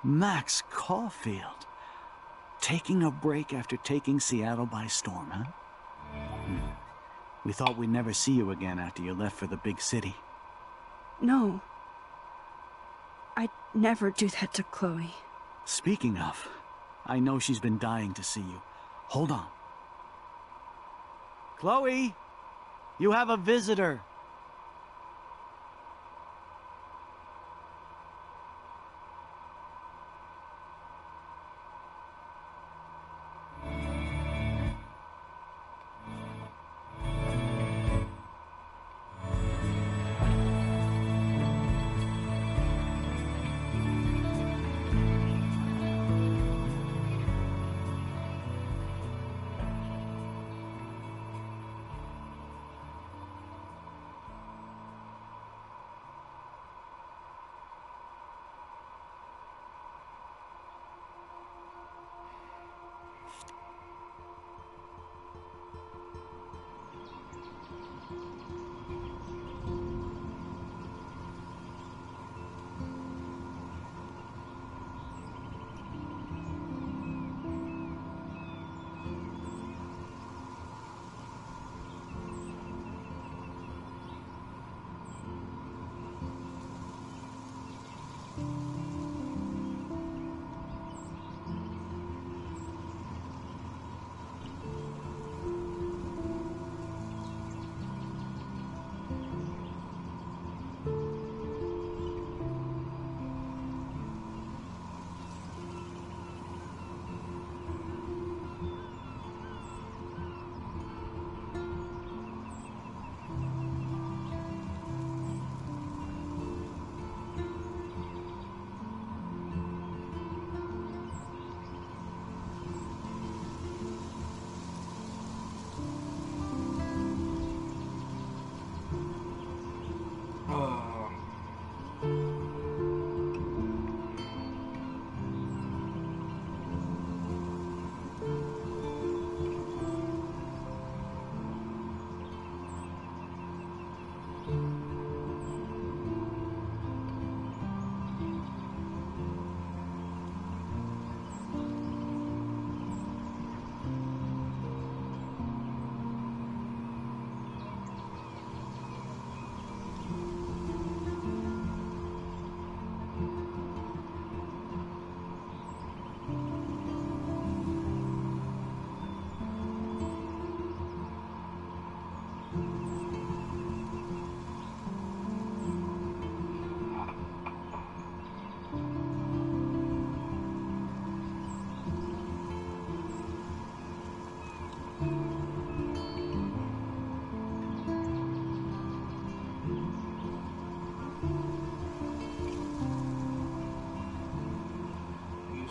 Max Caulfield. Taking a break after taking Seattle by storm, huh? We thought we'd never see you again after you left for the big city. No. I'd never do that to Chloe. Speaking of, I know she's been dying to see you. Hold on. Chloe! You have a visitor!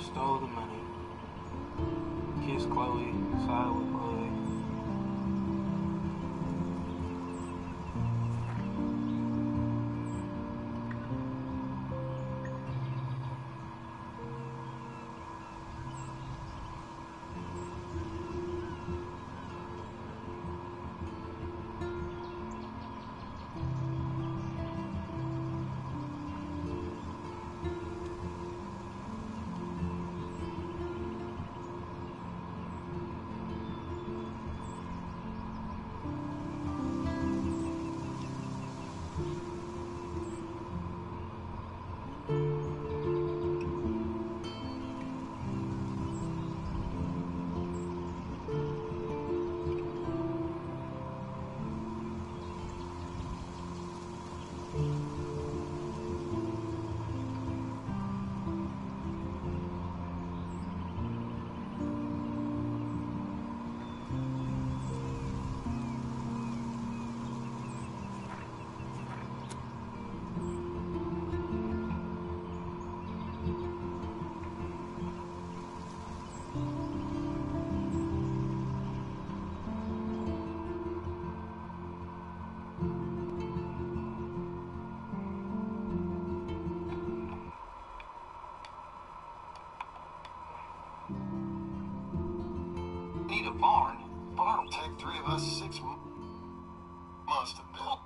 Stole the money. Kissed Chloe, side with Chloe. Need a barn? Barn'll take 3 of us 6 months to build.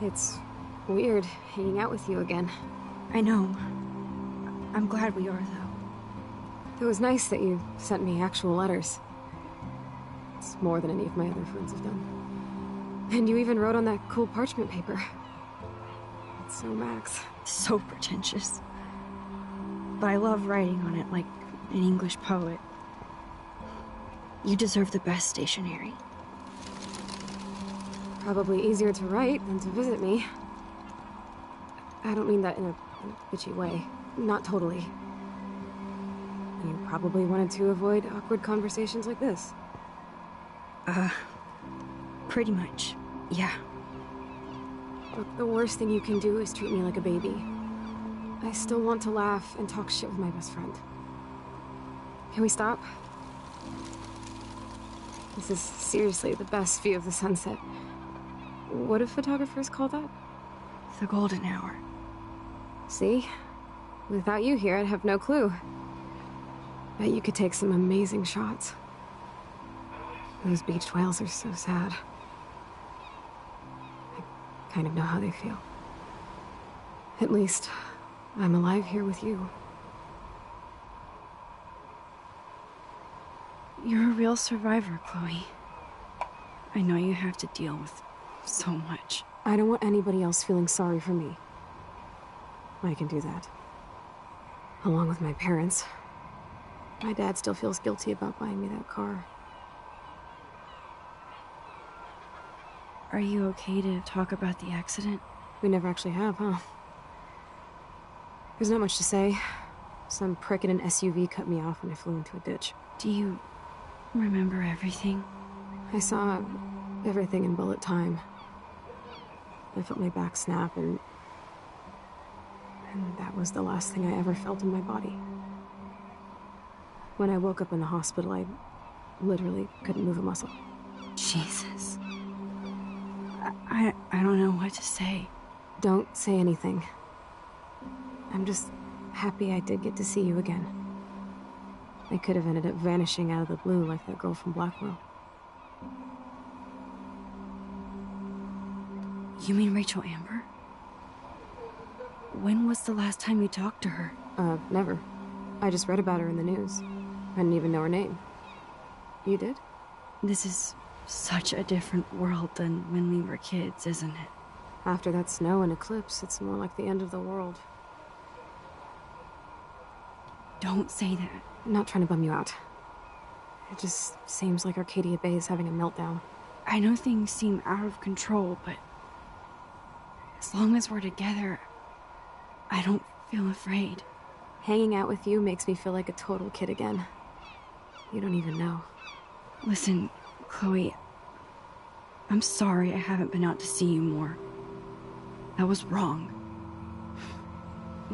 It's weird hanging out with you again. I know. I'm glad we are, though. It was nice that you sent me actual letters. It's more than any of my other friends have done. And you even wrote on that cool parchment paper. It's so Max. So pretentious. But I love writing on it like an English poet. You deserve the best stationery. Probably easier to write than to visit me. I don't mean that in a bitchy way. Not totally. You probably wanted to avoid awkward conversations like this. Pretty much, yeah. But the worst thing you can do is treat me like a baby. I still want to laugh and talk shit with my best friend. Can we stop? This is seriously the best view of the sunset. What do photographers call that? The golden hour. See? Without you here, I'd have no clue. Bet you could take some amazing shots. Those beached whales are so sad. I kind of know how they feel. At least, I'm alive here with you. You're a real survivor, Chloe. I know you have to deal with so much. I don't want anybody else feeling sorry for me. I can do that. Along with my parents. My dad still feels guilty about buying me that car. Are you okay to talk about the accident? We never actually have, huh? There's not much to say. Some prick in an SUV cut me off when I flew into a ditch. Do you remember everything? I saw everything in bullet time. I felt my back snap, and that was the last thing I ever felt in my body. When I woke up in the hospital, I literally couldn't move a muscle. Jesus. I don't know what to say. Don't say anything. I'm just happy I did get to see you again. I could have ended up vanishing out of the blue like that girl from Blackwell. You mean Rachel Amber? When was the last time you talked to her? Never. I just read about her in the news. I didn't even know her name. You did? This is such a different world than when we were kids, isn't it? After that snow and eclipse, it's more like the end of the world. Don't say that. I'm not trying to bum you out. It just seems like Arcadia Bay is having a meltdown. I know things seem out of control, but as long as we're together, I don't feel afraid. Hanging out with you makes me feel like a total kid again. You don't even know. Listen, Chloe, I'm sorry I haven't been out to see you more. That was wrong.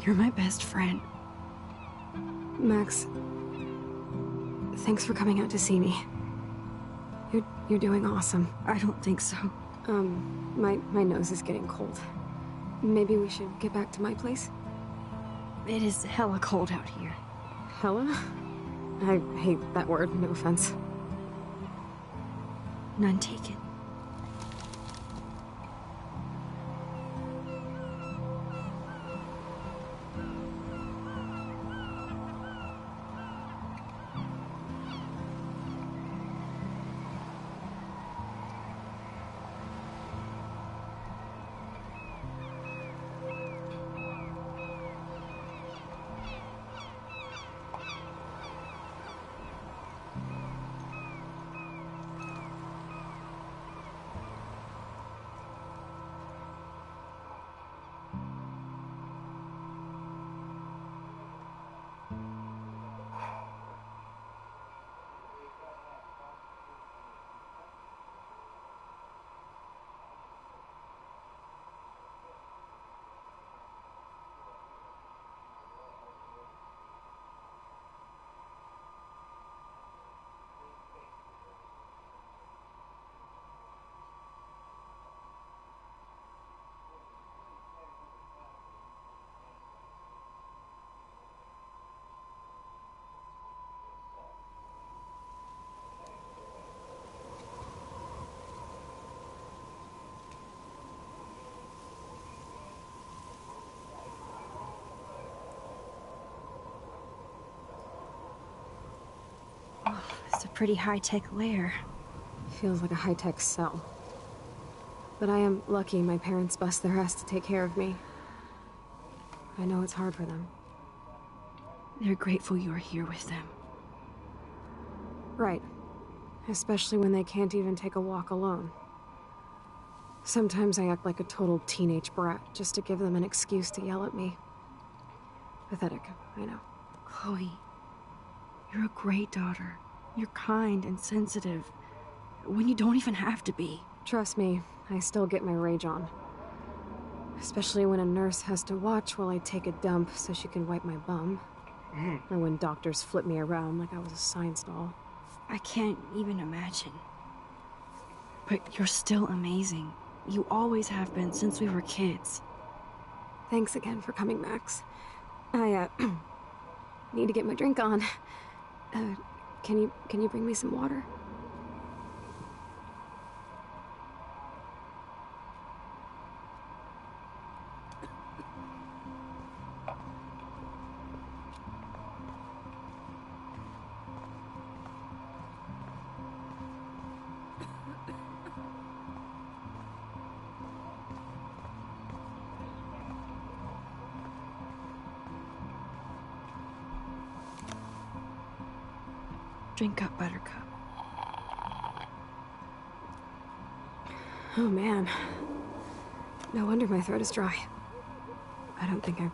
You're my best friend. Max, thanks for coming out to see me. You're doing awesome. I don't think so. My nose is getting cold. Maybe we should get back to my place? It is hella cold out here. Hella? I hate that word, no offense. None taken. pretty high-tech lair. Feels like a high-tech cell. But I am lucky my parents bust their ass to take care of me. I know it's hard for them. They're grateful you're here with them. Right. Especially when they can't even take a walk alone. Sometimes I act like a total teenage brat just to give them an excuse to yell at me. Pathetic, I know. Chloe, you're a great daughter. You're kind and sensitive, when you don't even have to be. Trust me, I still get my rage on. Especially when a nurse has to watch while I take a dump so she can wipe my bum. Or when doctors flip me around like I was a science doll. I can't even imagine. But you're still amazing. You always have been since we were kids. Thanks again for coming, Max. I, need to get my drink on. Can you bring me some water? Drink up, Buttercup. Oh man. No wonder my throat is dry. I don't think I've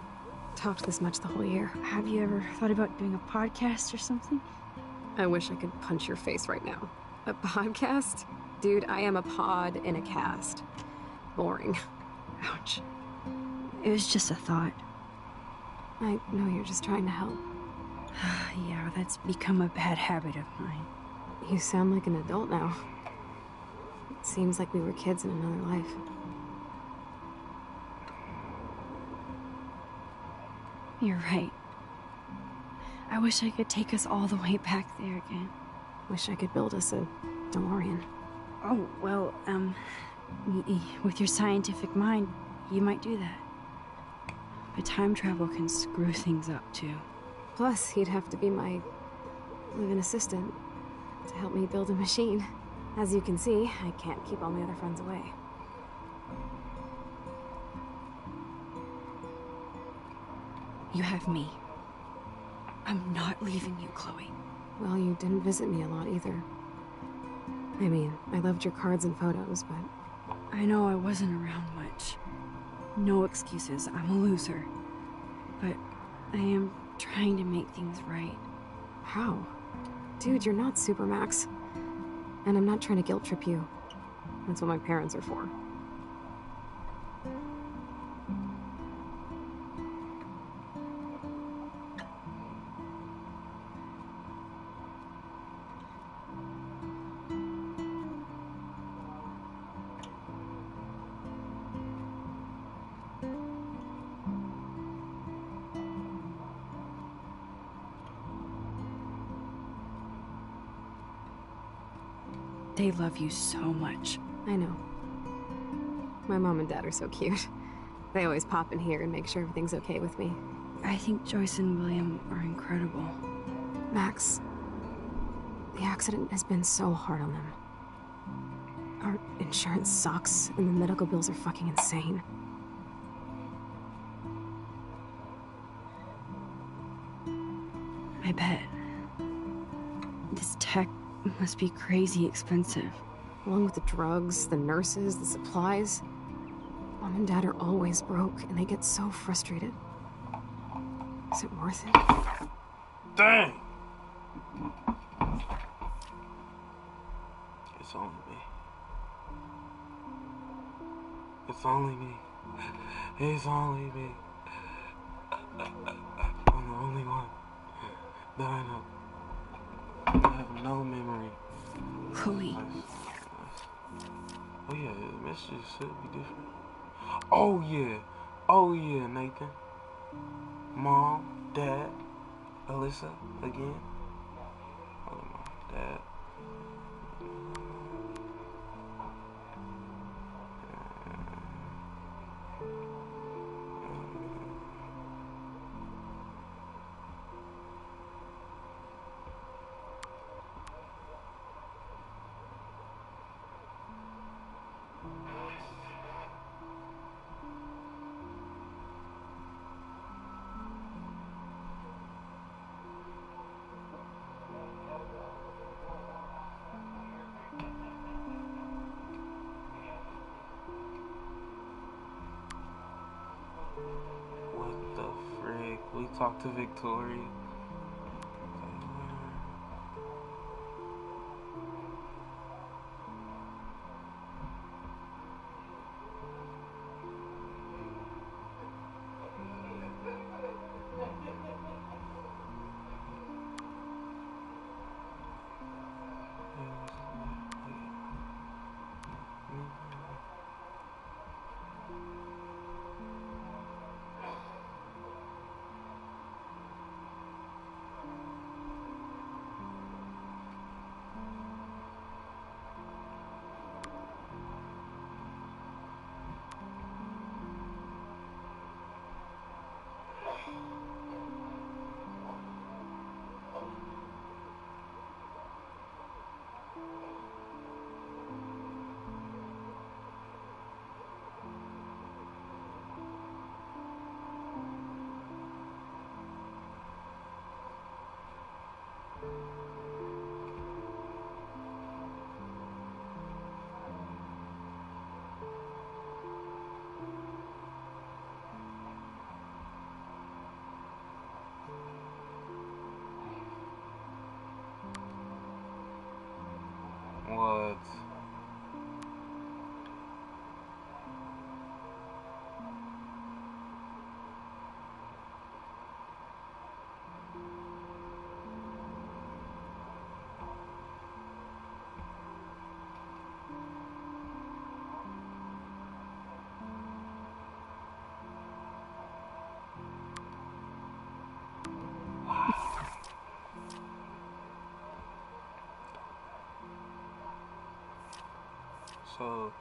talked this much the whole year. Have you ever thought about doing a podcast or something? I wish I could punch your face right now. A podcast? Dude, I am a pod in a cast. Boring. Ouch. It was just a thought. I know you're just trying to help. Yeah, that's become a bad habit of mine. You sound like an adult now. It seems like we were kids in another life. You're right. I wish I could take us all the way back there again. Wish I could build us a DeLorean. Oh, well, with your scientific mind, you might do that. But time travel can screw things up, too. Plus, he'd have to be my live-in assistant to help me build a machine. As you can see, I can't keep all my other friends away. You have me. I'm not leaving you, Chloe. Well, you didn't visit me a lot either. I mean, I loved your cards and photos, but... I know I wasn't around much. No excuses, I'm a loser. But I am trying to make things right. How? Dude, you're not Supermax. And I'm not trying to guilt trip you. That's what my parents are for. They love you so much. I know. My mom and dad are so cute. They always pop in here and make sure everything's okay with me. I think Joyce and William are incredible. Max, the accident has been so hard on them. Our insurance sucks, and the medical bills are fucking insane. I bet. This tech must be crazy expensive. Along with the drugs, the nurses, the supplies. Mom and Dad are always broke, and they get so frustrated. Is it worth it? Dang! It's only me. It's only me. It's only me. I'm the only one that I know. I have no memory. Chloe. Oh yeah, the messages should be different. Oh yeah. Oh yeah, Nathan. Mom, Dad, Alyssa again. Oh, Mom, Dad. Talk to Victoria. What? So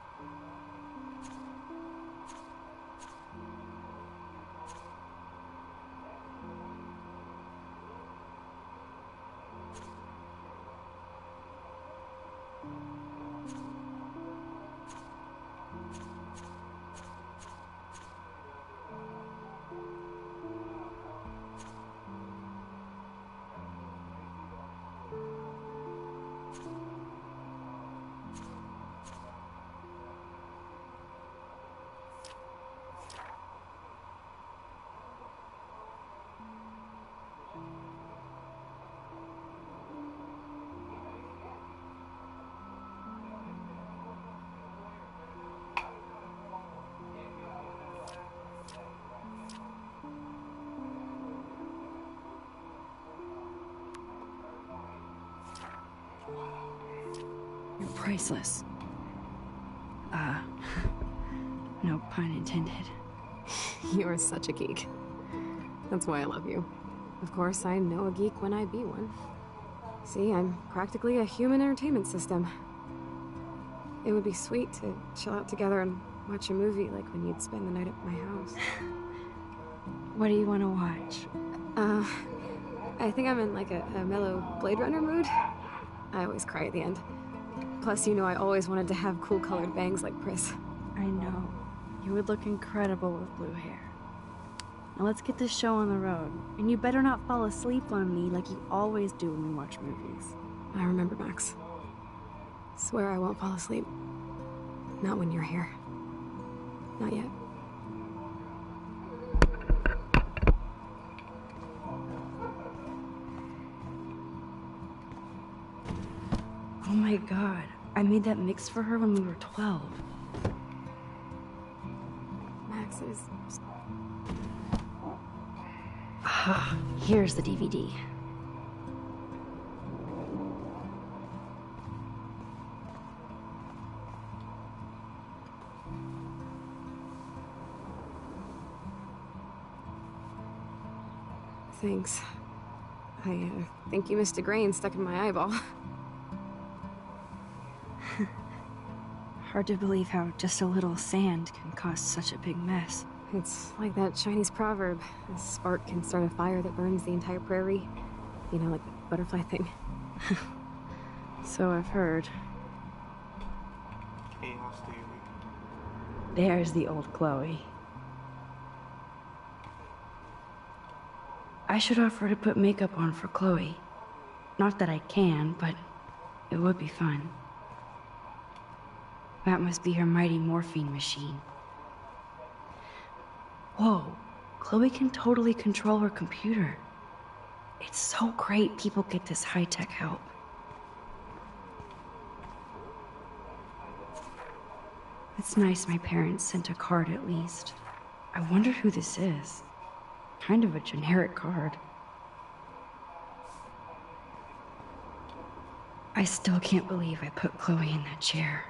You're priceless. No pun intended. You are such a geek. That's why I love you. Of course, I know a geek when I be one. See, I'm practically a human entertainment system. It would be sweet to chill out together and watch a movie like when you'd spend the night at my house. What do you want to watch? I think I'm in like a mellow Blade Runner mood. I always cry at the end. Plus, you know I always wanted to have cool colored bangs like Pris. I know. You would look incredible with blue hair. Now let's get this show on the road. And you better not fall asleep on me like you always do when we watch movies. I remember, Max. Swear I won't fall asleep. Not when you're here. Not yet. Oh my god. I made that mix for her when we were 12. Max is... Ah, here's the DVD. Thanks. I think you missed a grain stuck in my eyeball. Hard to believe how just a little sand can cause such a big mess. It's like that Chinese proverb. A spark can start a fire that burns the entire prairie. You know, like the butterfly thing. So I've heard. chaos theory. There's the old Chloe. I should offer to put makeup on for Chloe. Not that I can, but it would be fun. That must be her mighty morphine machine. Whoa, Chloe can totally control her computer. It's so great people get this high-tech help. It's nice my parents sent a card at least. I wonder who this is. Kind of a generic card. I still can't believe I put Chloe in that chair.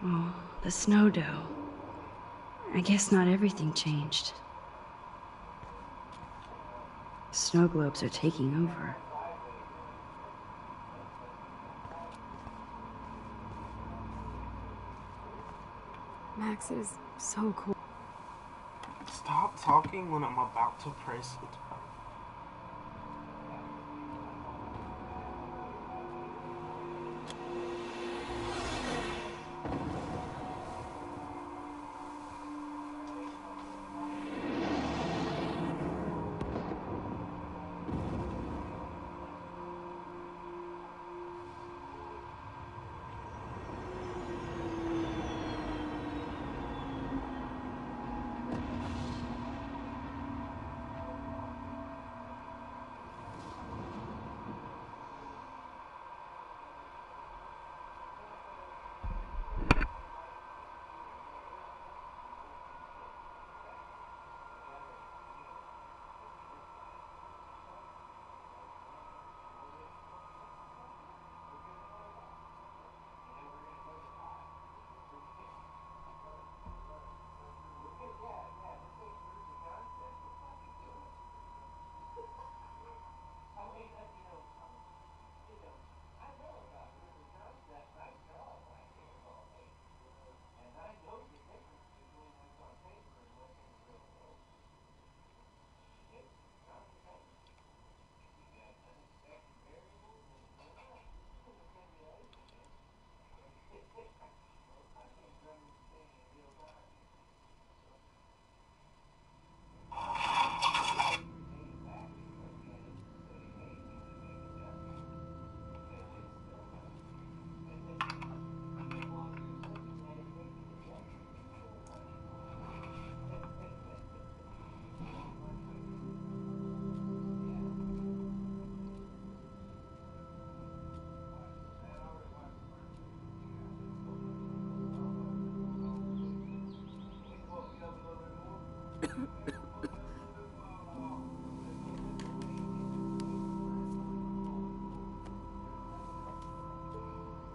Oh, the snow dough. I guess not everything changed. Snow globes are taking over. Max, it is so cool. Stop talking when I'm about to press it.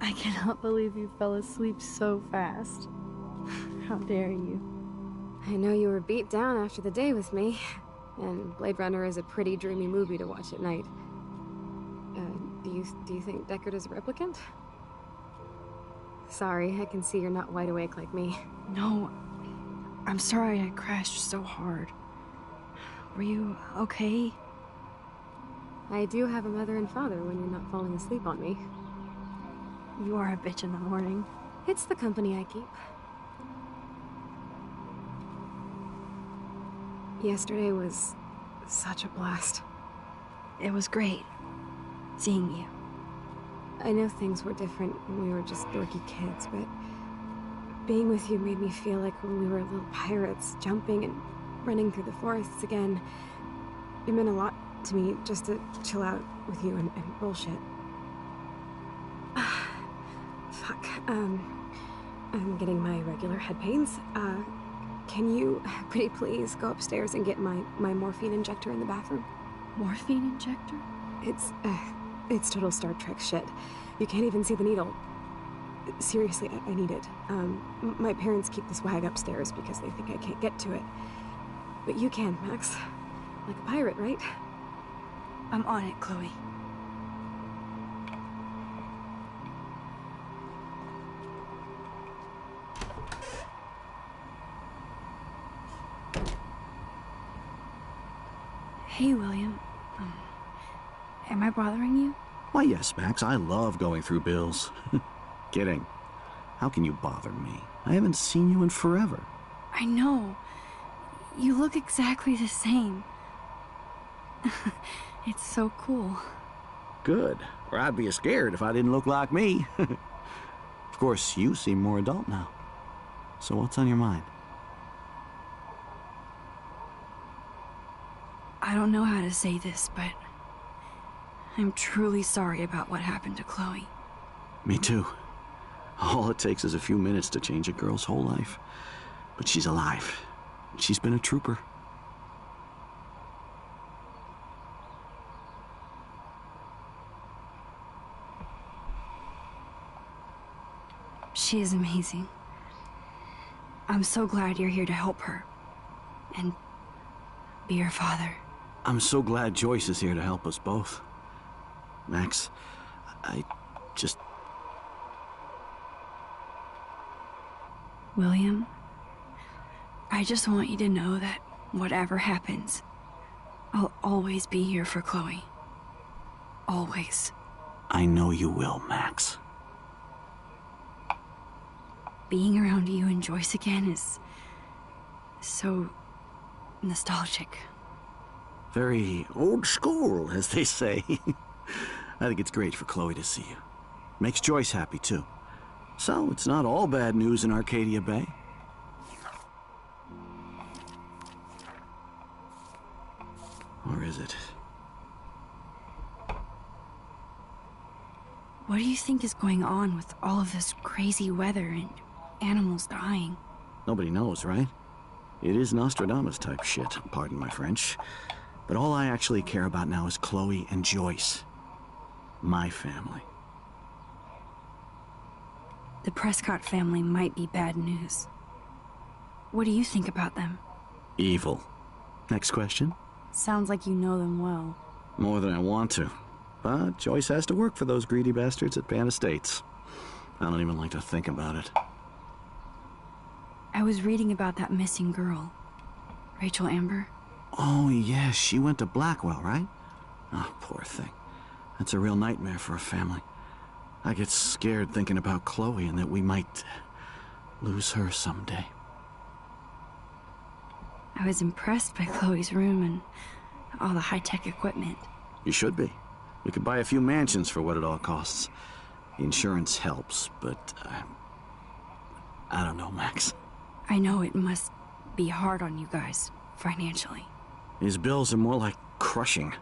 I cannot believe you fell asleep so fast. How dare you? I know you were beat down after the day with me, and Blade Runner is a pretty dreamy movie to watch at night. Do you think Deckard is a replicant? Sorry, I can see you're not wide awake like me. No, I'm sorry I crashed so hard. Were you okay? I do have a mother and father when you're not falling asleep on me. You are a bitch in the morning. It's the company I keep. Yesterday was such a blast. It was great seeing you. I know things were different when we were just dorky kids, but being with you made me feel like when we were little pirates, jumping and running through the forests again. It meant a lot to me just to chill out with you and bullshit. Fuck, I'm getting my regular head pains. Can you, pretty please, go upstairs and get my morphine injector in the bathroom? Morphine injector? It's total Star Trek shit. You can't even see the needle. Seriously, I need it. My parents keep this wag upstairs because they think I can't get to it. But you can, Max. Like a pirate, right? I'm on it, Chloe. Hey, William. Am I bothering you? Why, yes, Max. I love going through bills. Kidding. How can you bother me? I haven't seen you in forever. I know. You look exactly the same. It's so cool. Good. Or I'd be scared if I didn't look like me. Of course, you seem more adult now. So what's on your mind? I don't know how to say this, but I'm truly sorry about what happened to Chloe. Me too. All it takes is a few minutes to change a girl's whole life. But she's alive. She's been a trooper. She is amazing. I'm so glad you're here to help her. And be her father. I'm so glad Joyce is here to help us both. Max, I just... William, I just want you to know that whatever happens, I'll always be here for Chloe. Always. I know you will, Max. Being around you and Joyce again is so nostalgic. Very old school, as they say. I think it's great for Chloe to see you. Makes Joyce happy, too. So, it's not all bad news in Arcadia Bay. Or is it? What do you think is going on with all of this crazy weather and animals dying? Nobody knows, right? It is Nostradamus-type shit, pardon my French. But all I actually care about now is Chloe and Joyce. My family. The Prescott family might be bad news. What do you think about them? Evil. Next question? Sounds like you know them well. More than I want to. But Joyce has to work for those greedy bastards at Pan Estates. I don't even like to think about it. I was reading about that missing girl. Rachel Amber. Oh, yes, she went to Blackwell, right? Oh, poor thing. That's a real nightmare for a family. I get scared thinking about Chloe and that we might lose her someday. I was impressed by Chloe's room and all the high-tech equipment. You should be. We could buy a few mansions for what it all costs. The insurance helps, but I don't know, Max. I know it must be hard on you guys, financially. These bills are more like crushing.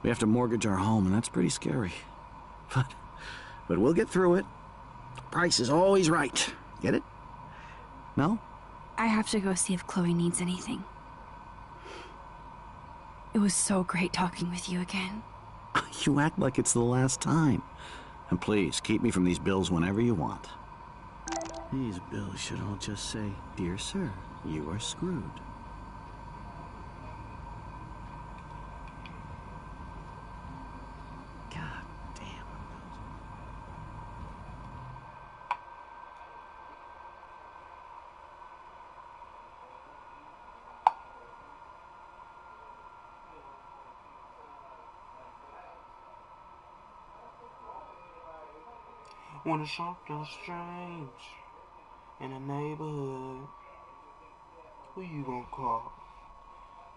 We have to mortgage our home, and that's pretty scary. But we'll get through it. The price is always right. Get it? No? I have to go see if Chloe needs anything. It was so great talking with you again. You act like it's the last time. And please, keep me from these bills whenever you want. These bills should all just say, "Dear sir, you are screwed." God damn. When it's something strange in the neighborhood, who you gonna call?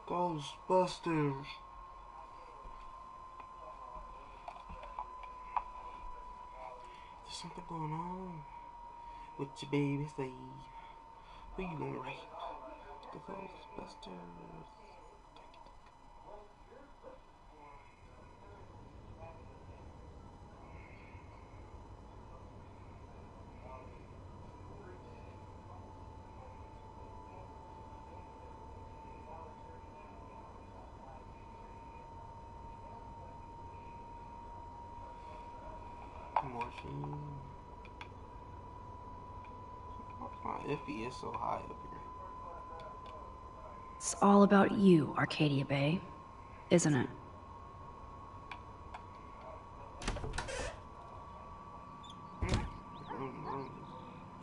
Ghostbusters. There's something going on with your baby Steve. Who you gonna rape? The Ghostbusters. Morphine. My FPS so high up here. It's all about you, Arcadia Bay, isn't it?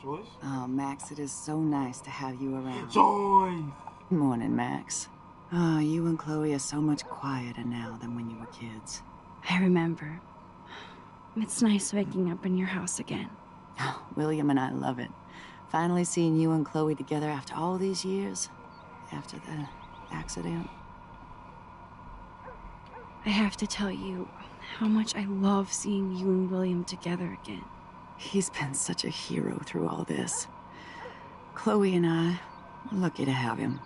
Joyce? Oh, Max, it is so nice to have you around. Joyce! Morning, Max. Oh, you and Chloe are so much quieter now than when you were kids. I remember. It's nice waking up in your house again. Oh, William and I love it. Finally seeing you and Chloe together after all these years. After the accident. I have to tell you how much I love seeing you and William together again. He's been such a hero through all this. Chloe and I are lucky to have him.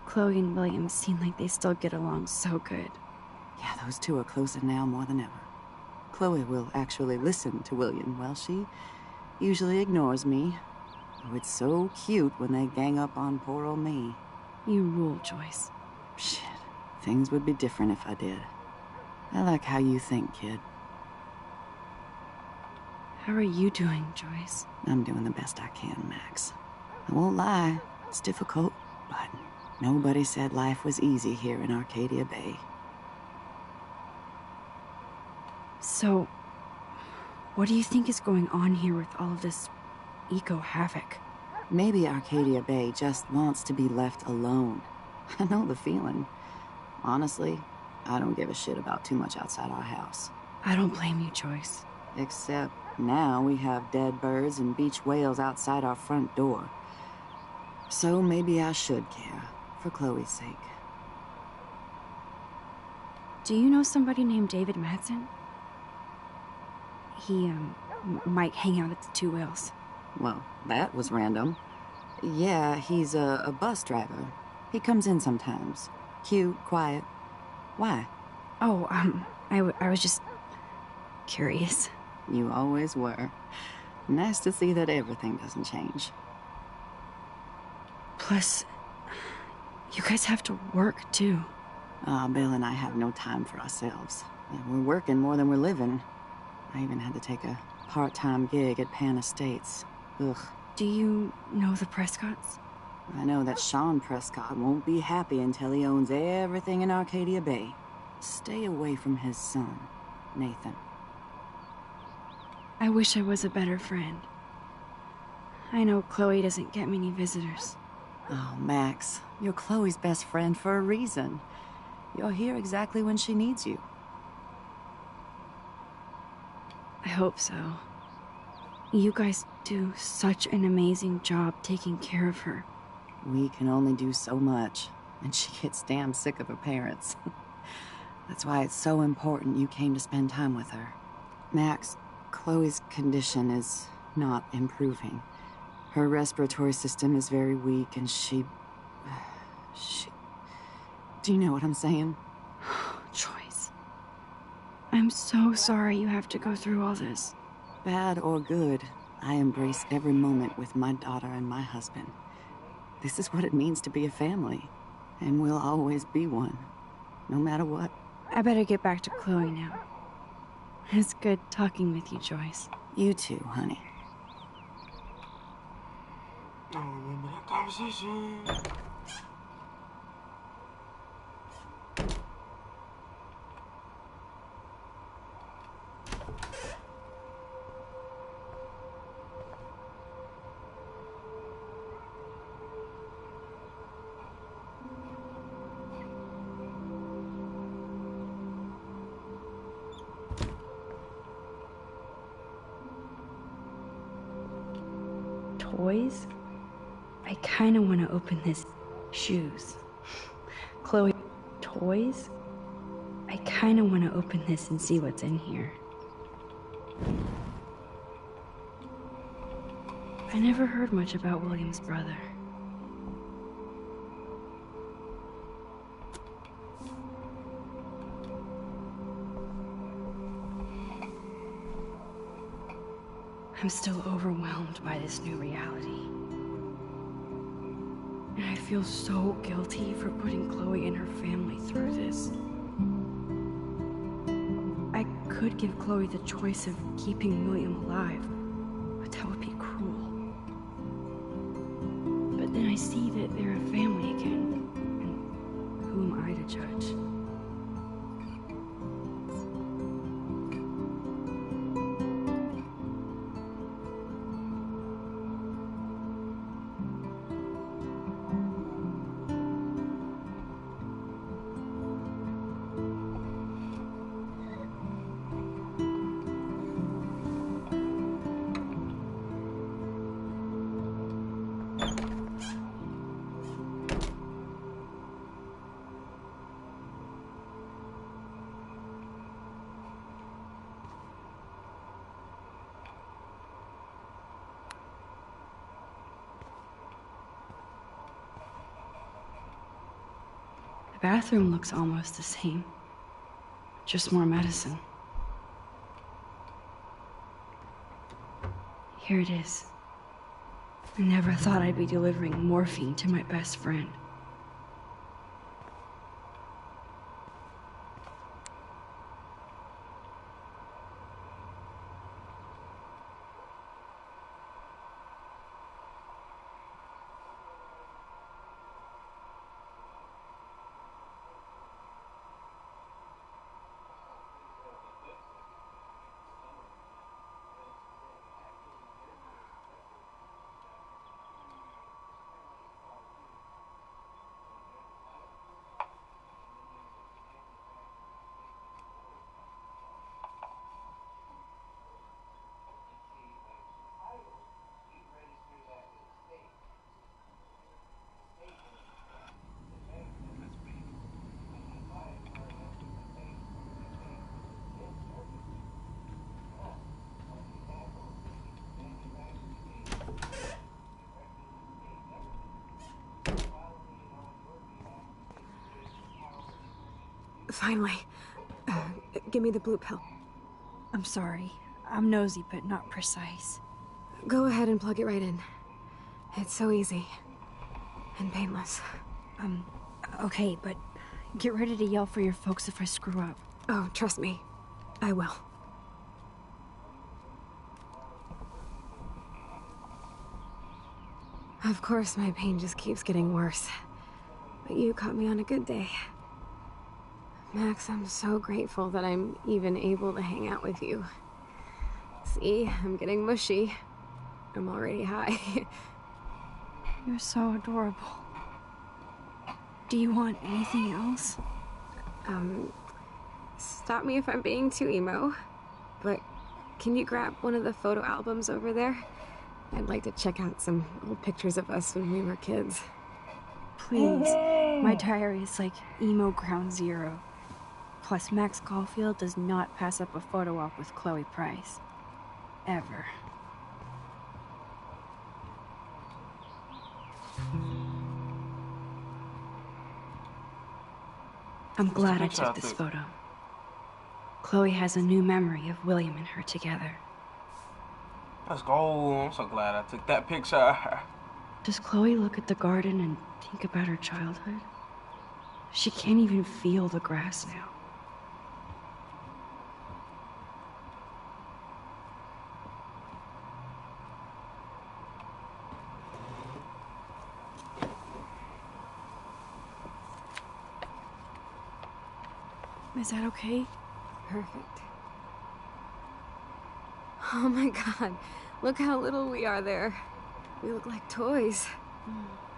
Chloe and William seem like they still get along so good. Yeah, those two are closer now more than ever. Chloe will actually listen to William, while she usually ignores me. Oh, it's so cute when they gang up on poor old me. You rule, Joyce. Shit, things would be different if I did. I like how you think, kid. How are you doing, Joyce? I'm doing the best I can, Max. I won't lie, it's difficult, but nobody said life was easy here in Arcadia Bay. So, what do you think is going on here with all of this eco-havoc? Maybe Arcadia Bay just wants to be left alone. I know the feeling. Honestly, I don't give a shit about too much outside our house. I don't blame you, Joyce. Except now we have dead birds and beach whales outside our front door. So maybe I should care, for Chloe's sake. Do you know somebody named David Madsen? He, might hang out at the Two Whales. Well, that was random. Yeah, he's a bus driver. He comes in sometimes. Cute, quiet. Why? Oh, I was just curious. You always were. Nice to see that everything doesn't change. Plus, you guys have to work, too. Bill and I have no time for ourselves. We're working more than we're living. I even had to take a part-time gig at Pan Estates. Ugh. Do you know the Prescotts? I know that Sean Prescott won't be happy until he owns everything in Arcadia Bay. Stay away from his son, Nathan. I wish I was a better friend. I know Chloe doesn't get many visitors. Oh, Max, you're Chloe's best friend for a reason. You're here exactly when she needs you. I hope so. You guys do such an amazing job taking care of her. We can only do so much, and she gets damn sick of her parents. That's why it's so important you came to spend time with her. Max, Chloe's condition is not improving. Her respiratory system is very weak, and she... Do you know what I'm saying? Joyce. I'm so sorry you have to go through all this. Bad or good, I embrace every moment with my daughter and my husband. This is what it means to be a family, and we'll always be one, no matter what. I better get back to Chloe now. It's good talking with you, Joyce. You too, honey. I don't remember that conversation. Toys? I kinda wanna open this. Shoes. Chloe, toys? I kinda wanna open this and see what's in here. I never heard much about William's brother. I'm still overwhelmed by this new reality. And I feel so guilty for putting Chloe and her family through this. I could give Chloe the choice of keeping William alive, but that would be cruel. But then I see that they're a family again, and who am I to judge? The bathroom looks almost the same. Just more medicine. Here it is. I never thought I'd be delivering morphine to my best friend. Finally. Give me the blue pill. I'm sorry. I'm nosy, but not precise. Go ahead and plug it right in. It's so easy. And painless. Okay, but get ready to yell for your folks if I screw up. Oh, trust me. I will. Of course, my pain just keeps getting worse. But you caught me on a good day. Max, I'm so grateful that I'm even able to hang out with you. See, I'm getting mushy. I'm already high. You're so adorable. Do you want anything else? Stop me if I'm being too emo, but can you grab one of the photo albums over there? I'd like to check out some old pictures of us when we were kids. Please. My diary is like emo ground zero. Plus, Max Caulfield does not pass up a photo op with Chloe Price. Ever. I'm glad I took this photo. Chloe has a new memory of William and her together. Let's go. I'm so glad I took that picture. Does Chloe look at the garden and think about her childhood? She can't even feel the grass now. Is that okay? Perfect. Oh my god, look how little we are there. We look like toys.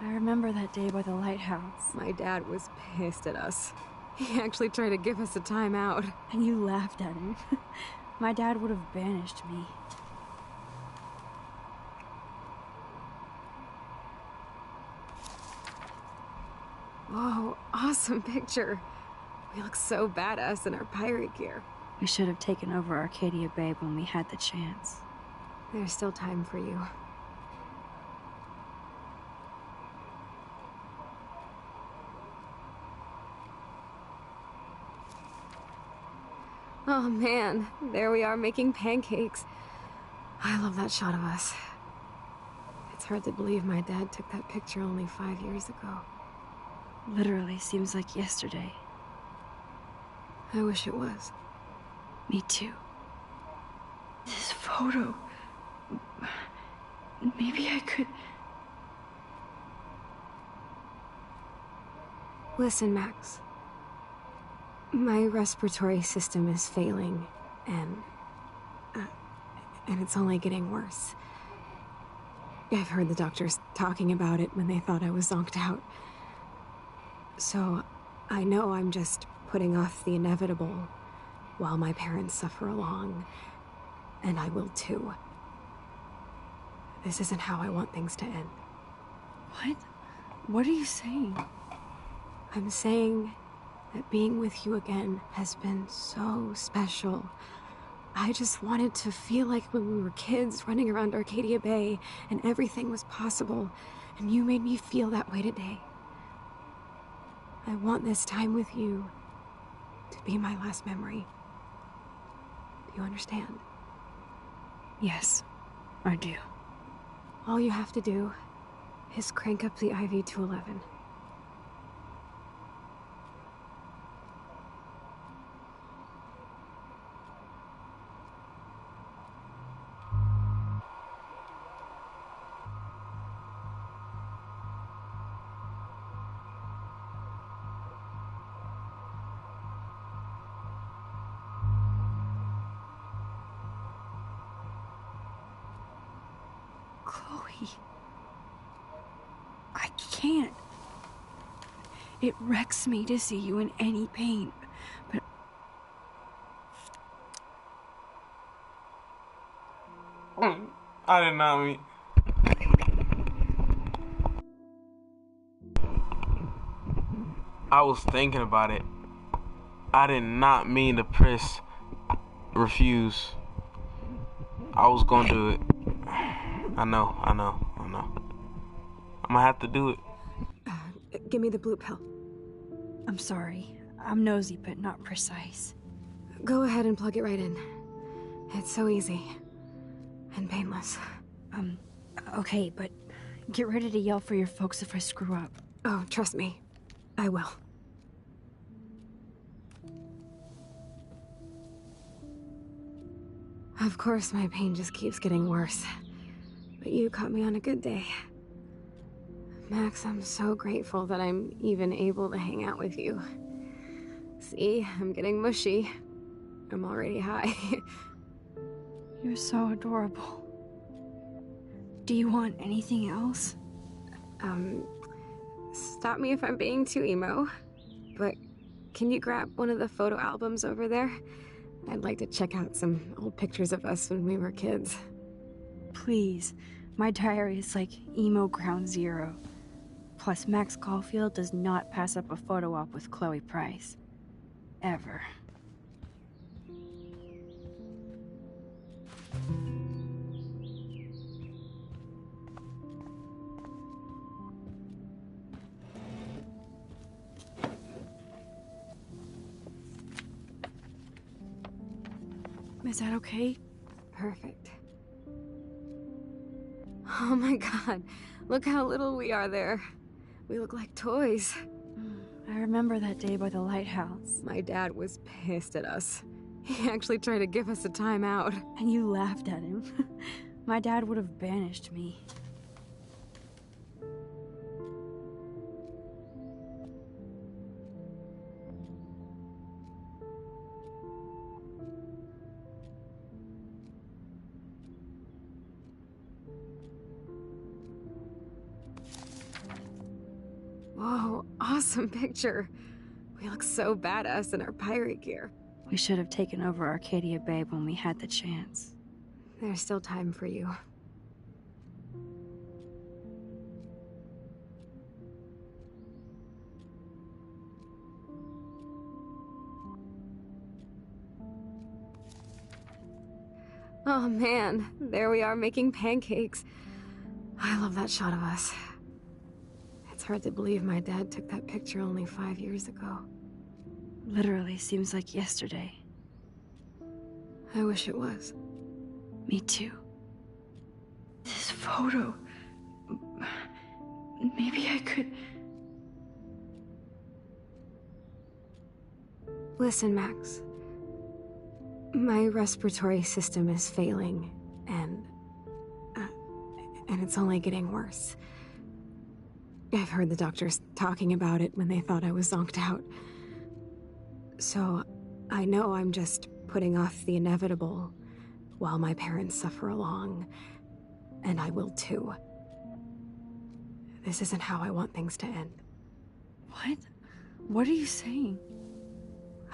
I remember that day by the lighthouse. My dad was pissed at us. He actually tried to give us a timeout. And you laughed at him. My dad would have banished me. Whoa, awesome picture. We look so badass in our pirate gear. We should have taken over Arcadia Bay when we had the chance. There's still time for you. Oh man, there we are making pancakes. I love that shot of us. It's hard to believe my dad took that picture only 5 years ago. Literally seems like yesterday. I wish it was. Me too. This photo... Maybe I could... Listen, Max. My respiratory system is failing, and it's only getting worse. I've heard the doctors talking about it when they thought I was zonked out. So, I know I'm just putting off the inevitable while my parents suffer along, and I will too. This isn't how I want things to end. What? What are you saying? I'm saying that being with you again has been so special. I just wanted to feel like when we were kids running around Arcadia Bay and everything was possible, and you made me feel that way today. I want this time with you to be my last memory. Do you understand? Yes, I do. All you have to do is crank up the IV to 11. Chloe. I can't. It wrecks me to see you in any pain, but I did not mean. I was thinking about it. I did not mean to press refuse. I was gonna do it. I know. I'm gonna have to do it. Give me the blue pill. I'm sorry. I'm nosy, but not precise. Go ahead and plug it right in. It's so easy. And painless. Okay, but get ready to yell for your folks if I screw up. Oh, trust me. I will. Of course, my pain just keeps getting worse. But you caught me on a good day. Max, I'm so grateful that I'm even able to hang out with you. See, I'm getting mushy. I'm already high. You're so adorable. Do you want anything else? Stop me if I'm being too emo, but can you grab one of the photo albums over there? I'd like to check out some old pictures of us when we were kids. Please. My diary is like emo ground zero. Plus, Max Caulfield does not pass up a photo op with Chloe Price. Ever. Is that okay? Perfect. Oh my god, look how little we are there. We look like toys. I remember that day by the lighthouse. My dad was pissed at us. He actually tried to give us a timeout. And you laughed at him. My dad would have banished me. Whoa, awesome picture. We look so badass in our pirate gear. We should have taken over Arcadia Bay when we had the chance. There's still time for you. Oh man, there we are making pancakes. I love that shot of us. It's hard to believe my dad took that picture only 5 years ago. Literally seems like yesterday. I wish it was. Me too. This photo... Maybe I could... Listen, Max. My respiratory system is failing, and it's only getting worse. I've heard the doctors talking about it when they thought I was zonked out. So, I know I'm just putting off the inevitable while my parents suffer along, and I will too. This isn't how I want things to end. What? What are you saying?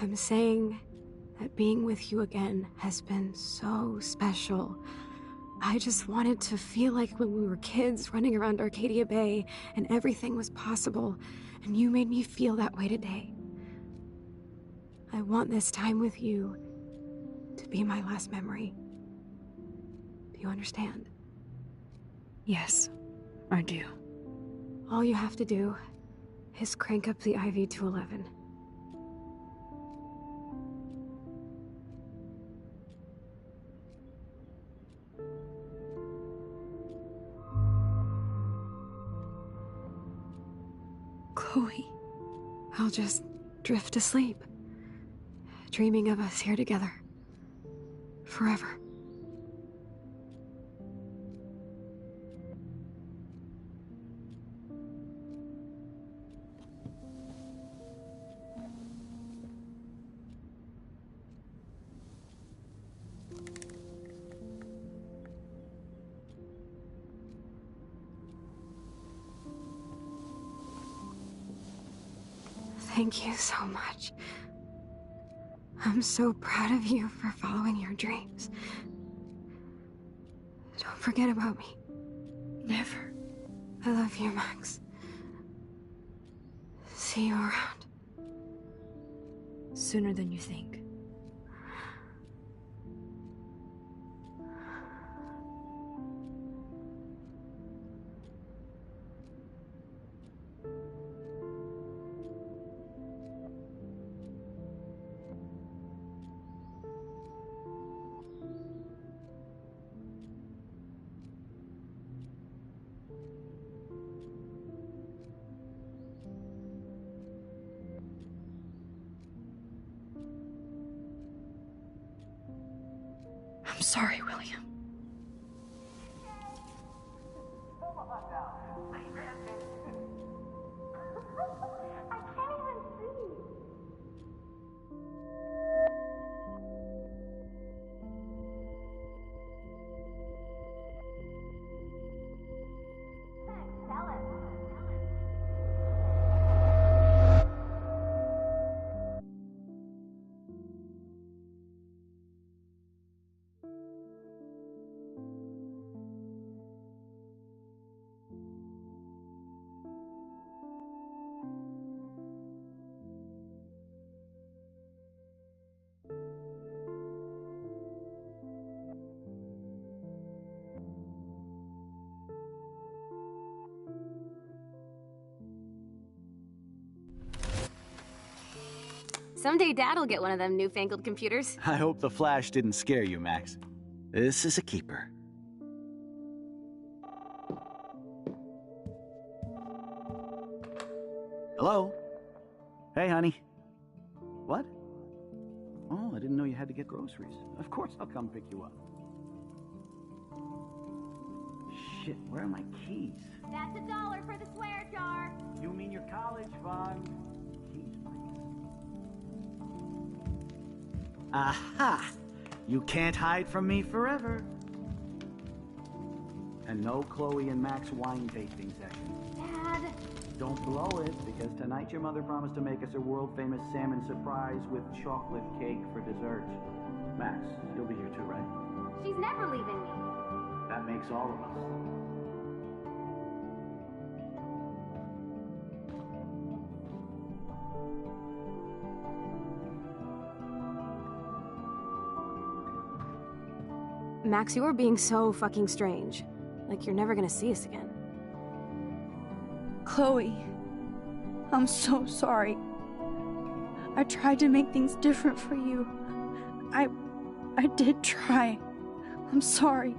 I'm saying that being with you again has been so special. I just wanted to feel like when we were kids running around Arcadia Bay and everything was possible, and you made me feel that way today. I want this time with you to be my last memory. Do you understand? Yes, I do. All you have to do is crank up the IV to 11. Chloe. I'll just drift to sleep, dreaming of us here together. Forever. Thank you so much. I'm so proud of you for following your dreams. Don't forget about me. Never. I love you, Max. See you around. Sooner than you think. I'm sorry, William. Someday Dad'll get one of them newfangled computers. I hope the flash didn't scare you, Max. This is a keeper. Hello? Hey, honey. What? Oh, I didn't know you had to get groceries. Of course I'll come pick you up. Shit, where are my keys? That's $1 for the swear jar. You mean your college fund? Keys, please. Aha! You can't hide from me forever. And no Chloe and Max wine tasting session. Dad. Don't blow it, because tonight your mother promised to make us a world-famous salmon surprise with chocolate cake for dessert. Max, you'll be here too, right? She's never leaving me. That makes all of us. Max, you are being so fucking strange. Like you're never gonna see us again. Chloe, I'm so sorry. I tried to make things different for you. I did try. I'm sorry.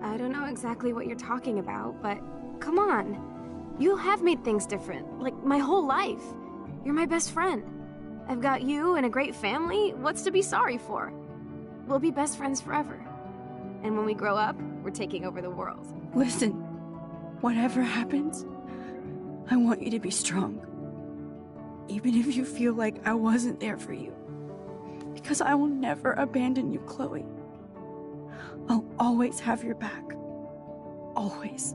I don't know exactly what you're talking about, but come on. You have made things different, like my whole life. You're my best friend. I've got you and a great family. What's to be sorry for? We'll be best friends forever. And when we grow up, we're taking over the world. Listen, whatever happens, I want you to be strong. Even if you feel like I wasn't there for you. Because I will never abandon you, Chloe. I'll always have your back. Always.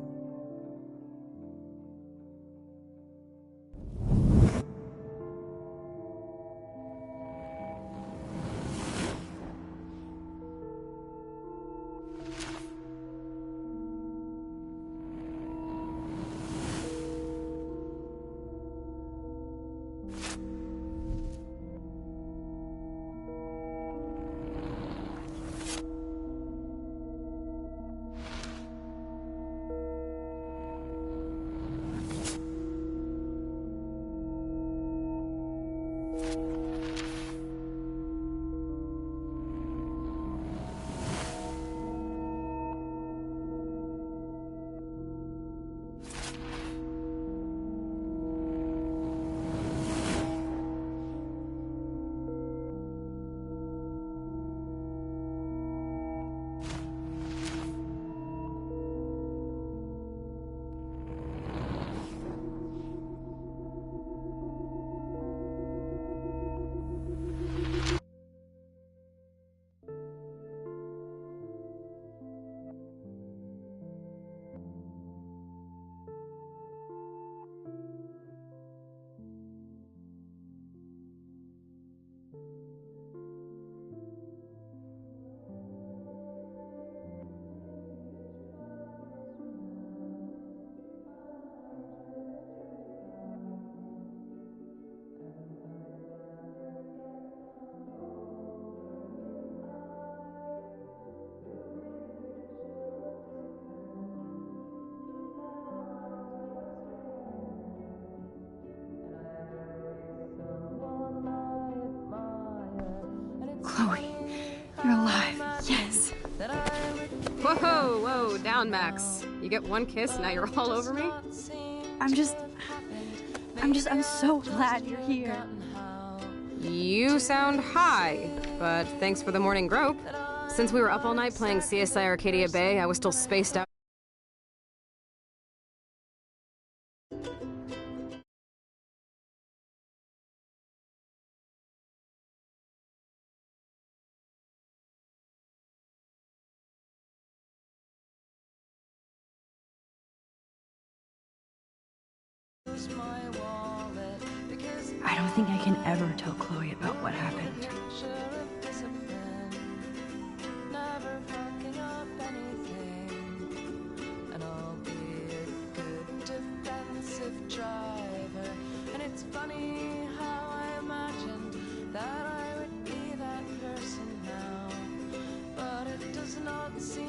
Chloe, you're alive. Yes. Whoa, whoa, down, Max. You get one kiss, now you're all over me? I'm so glad you're here. You sound high, but thanks for the morning grope. Since we were up all night playing CSI Arcadia Bay, I was still spaced out. I don't think I can ever tell Chloe about what happened. That I would be that person now, but it does not seem